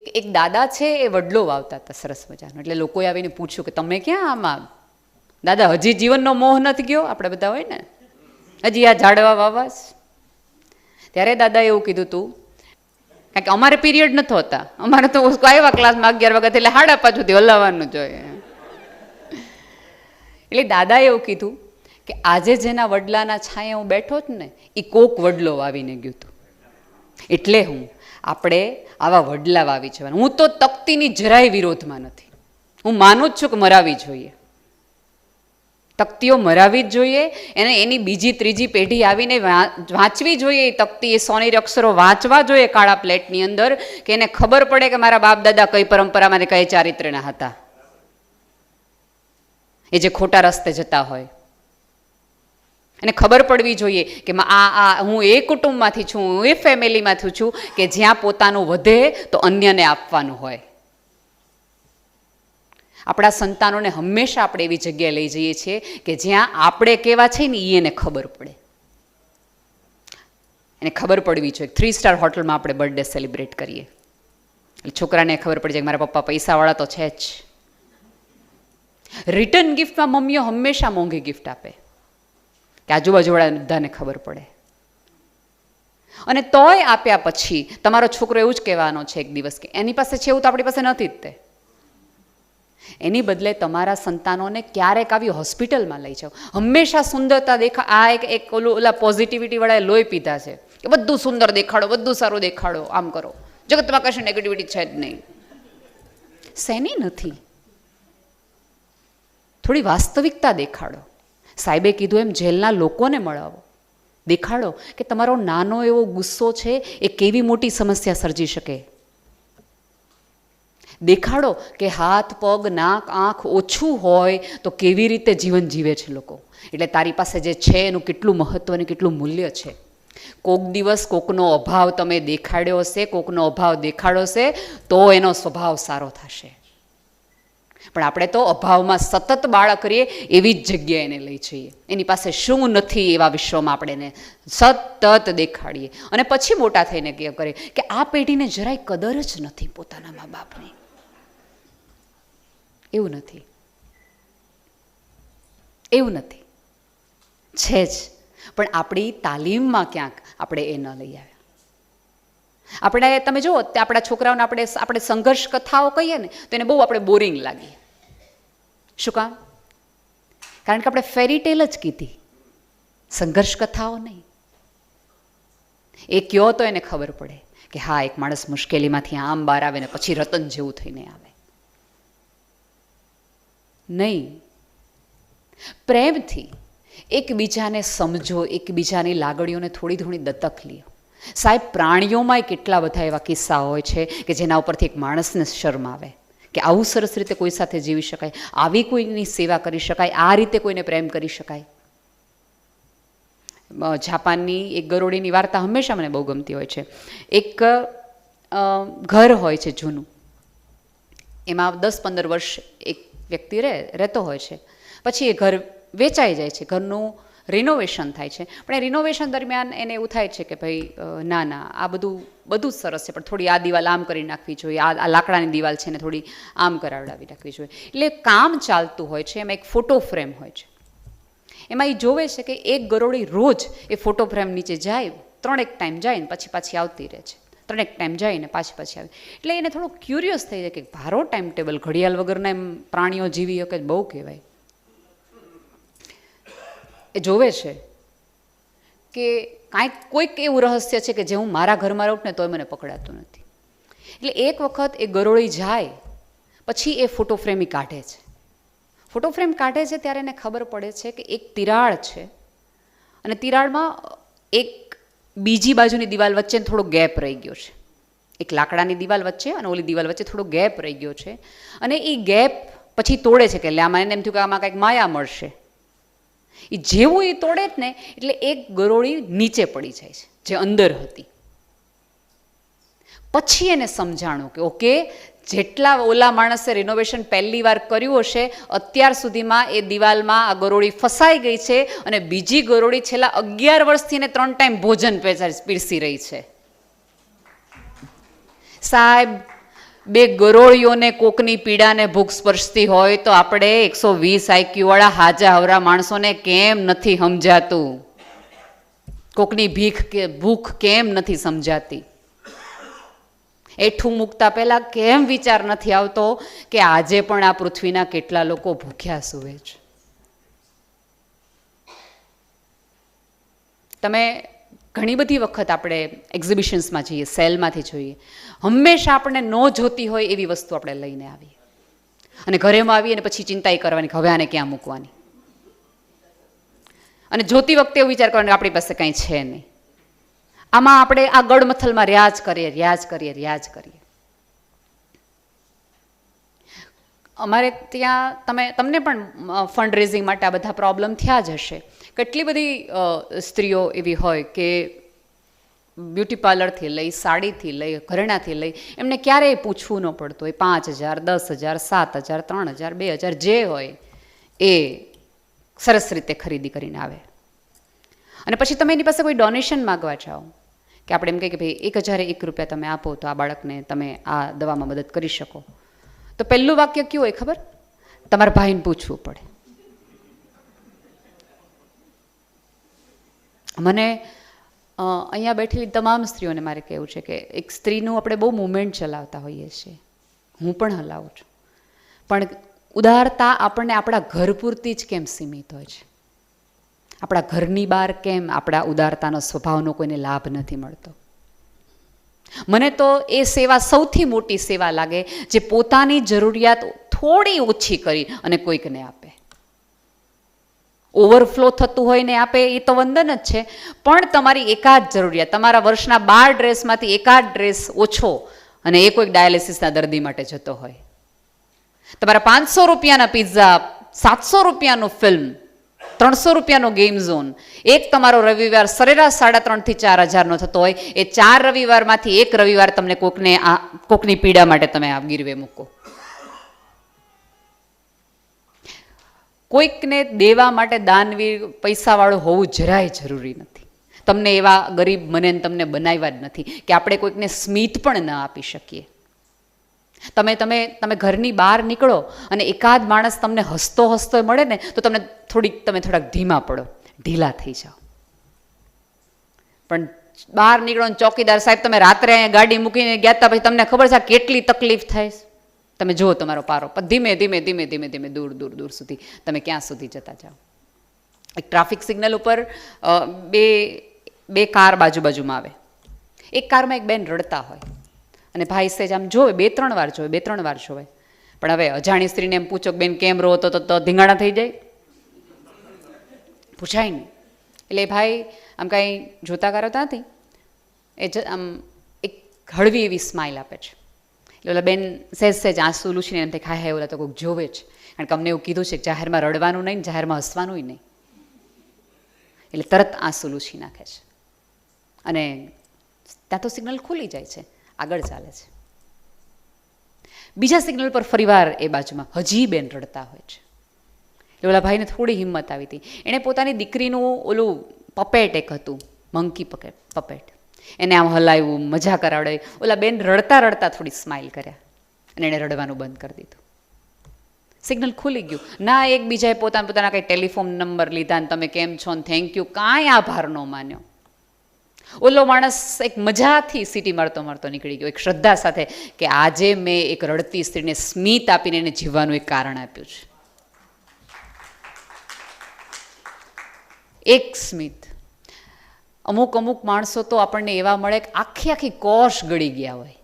એક દાદા છે એ વડલો વાવતા હતા સરસ મજાનો. એટલે લોકોએ આવીને પૂછ્યું કે તમે ક્યાં આમાં દાદા હજી જીવનનો મોહ નથી ગયો? આપણે બધા હોય ને, હજી આ ઝાડવા વાવાસ. ત્યારે દાદાએ એવું કીધું હતું, કારણ કે અમારે પીરિયડ નથી હોતા, અમારે તો આવ્યા ક્લાસમાં 11 વાગ્યા એટલે 5:30 સુધી હલાવવાનું જોઈએ. એટલે દાદાએ એવું કીધું કે આજે જેના વડલાના છાંયે હું બેઠો જ ને એ કોક વડલો વાવીને ગયું હતું. એટલે આપણે આવા વડલા વાવી જવાના. હું તો તકતીની જરાય વિરોધમાં નથી. હું માનું જ છું કે મરાવી જોઈએ, તકતીઓ મરાવી જ જોઈએ. એને એની બીજી ત્રીજી પેઢી આવીને વાંચવી જોઈએ. એ તકતી, એ સોનેરી અક્ષરો વાંચવા જોઈએ કાળા પ્લેટની અંદર, કે એને ખબર પડે કે મારા બાપ દાદા કઈ પરંપરામાં કઈ ચારિત્ર્યના હતા, એ જે ખોટા રસ્તે જતા હોય. એને ખબર પડવી જોઈએ કે હું એ કુટુંબમાંથી છું, હું એ ફેમિલીમાંથી છું કે જ્યાં પોતાનું વધે તો અન્યને આપવાનું હોય. આપણા સંતાનોને હંમેશા આપણે એવી જગ્યાએ લઈ જઈએ છીએ કે જ્યાં આપણે કેવા છે ને એ એને ખબર પડે. એને ખબર પડવી જોઈએ. 3 સ્ટાર હોટલમાં આપણે બર્થડે સેલિબ્રેટ કરીએ એટલે છોકરાને ખબર પડી જાય કે મારા પપ્પા પૈસાવાળા તો છે જ. રિટર્ન ગિફ્ટમાં મમ્મીઓ હંમેશા મોંઘી ગિફ્ટ આપે કે આજુબાજુવાળા બધાને ખબર પડે. અને તોય આપ્યા પછી તમારો છોકરો એવું જ કહેવાનો છે એક દિવસ કે એની પાસે છે એવું તો આપણી પાસે નથી જ તે. એની બદલે તમારા સંતાનોને ક્યારેક આવી હોસ્પિટલમાં લઈ જાઓ. હંમેશા સુંદરતા આ એક ઓલા પોઝિટિવિટી વાળાએ લોહી પીધા છે કે બધું સુંદર દેખાડો, બધું સારું દેખાડો, આમ કરો, જગતમાં કશું નેગેટિવિટી છે જ નહીં. શેની નથી? થોડી વાસ્તવિકતા દેખાડો. સાહેબે કીધું એમ જેલના લોકોને મળાવો, દેખાડો કે તમારો નાનો એવો ગુસ્સો છે એ કેવી મોટી સમસ્યા સર્જી શકે. દેખાડો કે હાથ, પગ, નાક, આંખ ઓછું હોય તો કેવી રીતે જીવન જીવે છે લોકો. એટલે તારી પાસે જે છે એનું કેટલું મહત્વ અને કેટલું મૂલ્ય છે. કોક દિવસ કોકનો અભાવ તમે દેખાડ્યો હશે, કોકનો અભાવ દેખાડ્યો હશે તો એનો સ્વભાવ સારો થશે. પણ આપણે તો અભાવમાં સતત બાળક કરીએ એવી જ જગ્યાએ એને લઈ જઈએ. એની પાસે શું નથી એવા વિશ્વમાં આપણે એને સતત દેખાડીએ અને પછી મોટા થઈને કરીએ કે આ પેઢીને જરાય કદર જ નથી પોતાના મા બાપની. એવું નથી, એવું નથી, છે જ. પણ આપણી તાલીમમાં ક્યાંક આપણે એ ન લઈ આવ્યા. આપણે તમે જુઓ આપણા છોકરાઓને આપણે સંઘર્ષ કથાઓ કહીએ ને તો એને બહુ આપણે બોરિંગ લાગીએ. શું કામ? કારણ કે આપણે ફેરીટેલ જ કીધી, સંઘર્ષ કથાઓ નહીં. એ કયો તો એને ખબર પડે કે હા, એક માણસ મુશ્કેલીમાંથી આમ બહાર આવે ને પછી રતન જેવું થઈને આવે. નહીં, પ્રેમથી એકબીજાને સમજો, એકબીજાની લાગણીઓને થોડી થોડી દત્તક લ્યો. સાહેબ, પ્રાણીઓમાંય કેટલા બધા એવા કિસ્સા હોય છે કે જેના ઉપરથી એક માણસને શરમ આવે કે આવું સરસ રીતે કોઈ સાથે જીવી શકાય, આવી કોઈની સેવા કરી શકાય, આ રીતે કોઈને પ્રેમ કરી શકાય. જાપાનની એક ગરોળીની વાર્તા હંમેશા મને બહુ ગમતી હોય છે. એક ઘર હોય છે જૂનું, એમાં 10-15 વર્ષ એક વ્યક્તિ રહેતો હોય છે. પછી એ ઘર વેચાઈ જાય છે, ઘરનું રિનોવેશન થાય છે. પણ એ રિનોવેશન દરમિયાન એને એવું થાય છે કે ભાઈ ના, આ બધું જ સરસ છે પણ થોડી આ દિવાલ આમ કરી નાખવી જોઈએ, આ લાકડાની દિવાલ છે ને થોડી આમ કરાવડાવી નાખવી જોઈએ. એટલે કામ ચાલતું હોય છે. એમાં એક ફોટો ફ્રેમ હોય છે. એમાં એ જોવે છે કે એક ગરોળી રોજ એ ફોટો ફ્રેમ નીચે જાય, 3 ટાઈમ જાય ને પછી પાછી આવતી રહે છે, 3 ટાઈમ જાય ને પાછી આવે. એટલે એને થોડું ક્યુરિયસ થઈ જાય કે ભારો ટાઈમ ટેબલ, ઘડિયાળ વગરના એમ પ્રાણીઓ જીવી શકે બહુ કહેવાય. એ જોવે છે કે કોઈક એવું રહસ્ય છે કે જે હું મારા ઘરમાં રહું ને તોય મને પકડાતું નથી. એટલે એક વખત એ ગરોળી જાય પછી એ ફોટો ફ્રેમ કાઢે છે. ફોટો ફ્રેમ કાઢે છે ત્યારે એને ખબર પડે છે કે એક તિરાડ છે અને તિરાડમાં એક બીજી બાજુની દિવાલ વચ્ચે થોડો ગેપ રહી ગયો છે. એક લાકડાની દિવાલ વચ્ચે અને ઓલી દિવાલ વચ્ચે થોડો ગેપ રહી ગયો છે. અને એ ગેપ પછી તોડે છે કે આમાં એને એમ થયું કે આમાં કંઈક માયા મળશે. એ જેવું એ તોડે જ ને એટલે એક ગરોળી નીચે પડી જાય છે જે અંદર હતી. પછી એને સમજાણું કે ઓકે, જેટલા ઓલા માણસે રિનોવેશન પહેલી વાર કર્યું હશે અત્યાર સુધીમાં એ દિવાલમાં આ ગરોળી ફસાઈ ગઈ છે અને બીજી ગરોળી છેલ્લા 11 વર્ષથી એને 3 ટાઈમ ભોજન પીરસી રહી છે. સાહેબ, બે ગરોળીઓને કોકની પીડાને ભૂખ સ્પર્શતી હોય તો આપણે 120 IQ વાળા હાજા હવરા માણસોને કેમ નથી સમજાતું? કોકની ભૂખ કેમ નથી સમજાતી? એઠું મૂકતા પહેલા કેમ વિચાર નથી આવતો કે આજે પણ આ પૃથ્વીના કેટલા લોકો ભૂખ્યા સૂવે છે? તમે ઘણી બધી વખત આપણે એક્ઝિબિશન્સમાં જઈએ, સેલમાંથી જોઈએ, હંમેશા આપણને ન જોતી હોય એવી વસ્તુ આપણે લઈને આવીએ અને ઘરેમાં આવીએ અને પછી ચિંતા કરવાની હવે આને ક્યાં મૂકવાની, અને જોતી વખતે એવું વિચાર કરવાનો આપણી પાસે કંઈ છે નહીં. આમાં આપણે આ ગળમથલમાં રિયાઝ કરીએ. અમારે ત્યાં તમને પણ ફંડ રેઝિંગ માટે આ બધા પ્રોબ્લેમ થયા જ હશે. કેટલી બધી સ્ત્રીઓ એવી હોય કે બ્યુટી પાર્લરથી લઈ, સાડીથી લઈ, ઘરેણાથી લઈ, એમને ક્યારેય પૂછવું ન પડતું હોય. 5,000, 10,000, 7,000, 3,000, 2,000 જે હોય એ સરસ રીતે ખરીદી કરીને આવે. અને પછી તમે એની પાસે કોઈ ડોનેશન માગવા જાઓ કે આપણે એમ કહીએ કે ભાઈ 1,001 રૂપિયા તમે આપો તો આ બાળકને તમે આ દવામાં મદદ કરી શકો, તો પહેલું વાક્ય કયું હોય ખબર? તમારા ભાઈને પૂછવું પડે. મને અહીંયા બેઠેલી તમામ સ્ત્રીઓને મારે કહેવું છે કે એક સ્ત્રીનું આપણે બહુ મુવમેન્ટ ચલાવતા હોઈએ છીએ, હું પણ હલાવું છું, પણ ઉદારતા આપણને આપણા ઘર પૂરતી જ કેમ સીમિત હોય છે? આપણા ઘરની બહાર કેમ આપણા ઉદારતાનો સ્વભાવનો કોઈને લાભ નથી મળતો? મને તો એ સેવા સૌથી મોટી સેવા લાગે જે પોતાની જરૂરિયાત થોડી ઓછી કરી અને કોઈકને આપે. ઓવરફ્લો થતું હોય ને આપે એ તો વંદન જ છે, પણ તમારી એકાદ જરૂરિયાત, તમારા વર્ષના 12 ડ્રેસમાંથી એકાદ ડ્રેસ ઓછો અને એ કોઈક ડાયાલિસિસના દર્દી માટે જતો હોય, તમારા 500 રૂપિયાના પિઝા, 700 રૂપિયાનું ફિલ્મ, 300 રૂપિયાનો ગેમ ઝોન, એક તમારો રવિવાર સરેરાશ 3,500 થી 4,000નો થતો હોય, એ 4 રવિવારમાંથી એક રવિવાર તમને કોકની પીડા માટે તમે આ ગીરવે મૂકો. કોઈકને દેવા માટે દાનવીર પૈસાવાળું હોવું જરાય જરૂરી નથી. તમને એવા ગરીબ મને તમને બનાવ્યા જ નથી કે આપણે કોઈકને સ્મિત પણ ન આપી શકીએ. તમે ઘરની બહાર નીકળો અને એકાદ માણસ તમને હસતો મળે ને તો તમે થોડાક ધીમા પડો, ઢીલા થઈ જાઓ. પણ બહાર નીકળો ને ચોકીદાર સાહેબ તમે રાત્રે અહીંયા ગાડી મૂકીને ગયા હતા, પછી તમને ખબર છે કેટલી તકલીફ થાય? તમે જુઓ તમારો પારો, ધીમે ધીમે દૂર સુધી તમે ક્યાં સુધી જતા જાઓ. એક ટ્રાફિક સિગ્નલ ઉપર બે કાર બાજુમાં આવે. એક કારમાં એક બેન રડતા હોય અને ભાઈ સેજ આમ જોવે, 2-3 વાર જોવે, પણ હવે અજાણી સ્ત્રીને એમ પૂછો બેન કેમ રો તો ધીંગાણા થઈ જાય? પૂછાય નહીં. એટલે ભાઈ આમ કાંઈ જોતા કરાવતા નથી, આમ એક હળવી એવી સ્માઇલ આપે છે. એટલે ઓલા બેન સહેજ આંસુ લૂછીને એમ થાય હાય ઓલા તો કોઈક જોવે છે, કારણ કે અમને એવું કીધું છે કે જાહેરમાં રડવાનું નહીં, જાહેરમાં હસવાનું નહીં. એટલે તરત આંસુ લૂછી નાખે છે અને ત્યાં તો સિગ્નલ ખુલી જાય છે, આગળ ચાલે છે. બીજા સિગ્નલ પર ફરીવાર એ બાજુમાં હજી બેન રડતા હોય છે. એટલે ઓલા ભાઈને થોડી હિંમત આવી હતી, એણે પોતાની દીકરીનું ઓલું પપેટ એક હતું, મંકી પપેટ, એને આમ હલાવ્યું, મજા કરાવડાવી. ઓલા બેન રડતા થોડી સ્માઇલ કર્યા અને એણે રડવાનું બંધ કરી દીધું. સિગ્નલ ખુલી ગયું. ના એકબીજાએ પોતાના કંઈ ટેલિફોન નંબર લીધા ને તમે કેમ છો ને થેન્ક યુ, કાંઈ આભાર ન માન્યો. ઓલો માણસ એક મજાથી સીટી મારતો નીકળી ગયો, એક શ્રદ્ધા સાથે કે આજે મેં એક રડતી સ્ત્રીને સ્મિત આપીને એને જીવવાનું એક કારણ આપ્યું છે. એક સ્મિત. અમુક માણસો તો આપણને એવા મળે કે આખી કોષ ગળી ગયા હોય.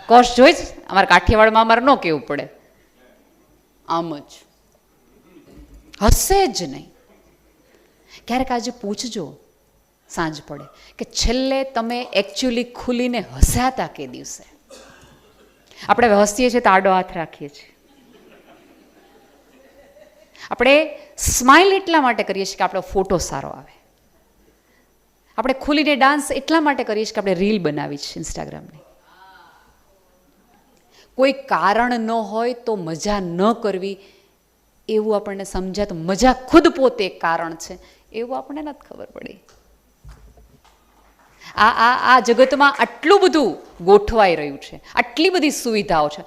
કોષ જોઈ જ અમારા કાઠિયાવાડમાં અમારે ન કહેવું પડે, આમ જ હસે જ નહીં. ક્યારેક આજે પૂછજો સાંજ પડે કે છેલ્લે તમે એકચ્યુઅલી ખુલીને હસ્યા હતા કે દિવસે? આપણે હવે હસીએ છીએ તો આડો હાથ રાખીએ છીએ. આપણે સ્માઇલ એટલા માટે કરીએ છીએ કે આપણો ફોટો સારો આવે. આપણે ખુલીને ડાન્સ એટલા માટે કરીએ છીએ કે આપણે રીલ બનાવી છે ઇન્સ્ટાગ્રામની. કોઈ કારણ ન હોય તો મજા ન કરવી એવું આપણને સમજાય, તો મજા ખુદ પોતે એક કારણ છે એવું આપણને નથી ખબર પડી. આ જગતમાં આટલું બધું ગોઠવાઈ રહ્યું છે, આટલી બધી સુવિધાઓ છે.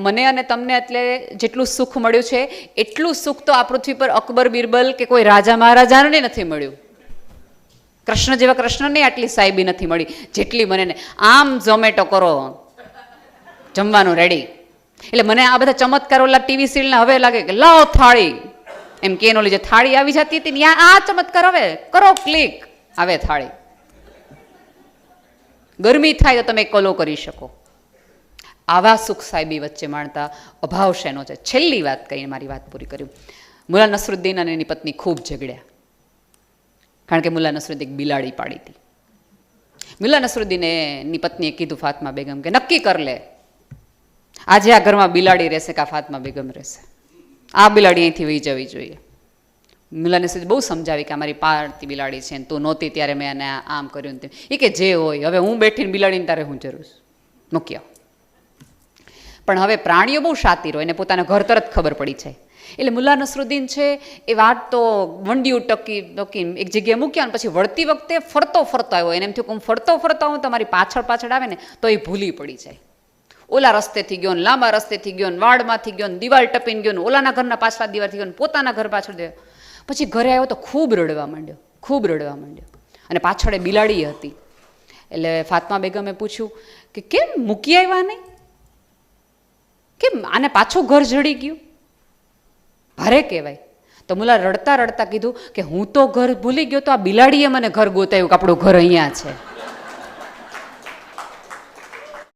મને અને તમને એટલે જેટલું સુખ મળ્યું છે એટલું સુખ તો આ પૃથ્વી પર અકબર બિરબલ કે કોઈ રાજા મહારાજાને નથી મળ્યું. કૃષ્ણ જેવા કૃષ્ણને આટલી સાહેબી નથી મળી જેટલી મને. આમ ઝોમેટો કરો, જમવાનું રેડી. એટલે મને આ બધા ચમત્કાર ઓલા ટીવી સિરિયલના હવે લાગે કે લાવ થાળી, એમ કે એનો જે થાળી આવી જતી હતી ત્યાં આ ચમત્કાર હવે કરો, ક્લિક આવે થાળી. ગરમી થાય તો તમે કલો કરી શકો. આવા સુખ સાહેબી વચ્ચે માણતા અભાવ શેનો છે. છેલ્લી વાત કહીને મારી વાત પૂરી કર્યું. મુલા નસરુદ્દીન અને એની પત્ની ખૂબ ઝઘડ્યા, કારણ કે મુલા નસરુદ્દીન એક બિલાડી પાડી હતી. મુલા નસરુદ્દીને એની પત્નીએ કીધું ફાતમા બેગમ કે નક્કી કર લે, આજે આ ઘરમાં બિલાડી રહેશે કે ફાતમા બેગમ રહેશે. આ બિલાડી અહીંથી વહી જવી જોઈએ. મુલા નસરુદ્દીન બહુ સમજાવી કે અમારી પાળતી બિલાડી છે, તું નહોતી ત્યારે મેં એને આમ કર્યું ને તેમ. એ કે જે હોય, હવે હું બેઠીને બિલાડીને તારે હું જરૂર છે, મૂકી આવ. પણ હવે પ્રાણીઓ બહુ શાતીર હોય, એને પોતાના ઘર તરત ખબર પડી જાય. એટલે મુલા નસરુદ્દીન છે એ વાત તો વંડિયું ટકી એક જગ્યાએ મૂક્યા ને પછી વળતી વખતે ફરતો આવ્યો. એને એમ થયું કે હું ફરતો આવું તમારી પાછળ આવે ને તો એ ભૂલી પડી જાય. ઓલા રસ્તેથી ગયો ને લાંબા રસ્તેથી ગયો ને વાડમાંથી ગયો ને દિવાલ ટપીને ગયો ને ઓલાના ઘરના પાછલા દિવાલથી ગયો ને પોતાના ઘર પાછળ ગયો. પછી ઘરે આવ્યો તો ખૂબ રડવા માંડ્યો. અને પાછળ એ બિલાડી હતી. એટલે ફાતમા બેગમે પૂછ્યું કે કેમ મૂકી આવ્યા નહીં, કેમ આને પાછું ઘર જડી ગયું, ભારે કહેવાય. તો મુલા રડતા કીધું કે હું તો ઘર ભૂલી ગયો તો આ બિલાડીએ મને ઘર ગોતાવ્યું કે આપણું ઘર અહીંયા છે.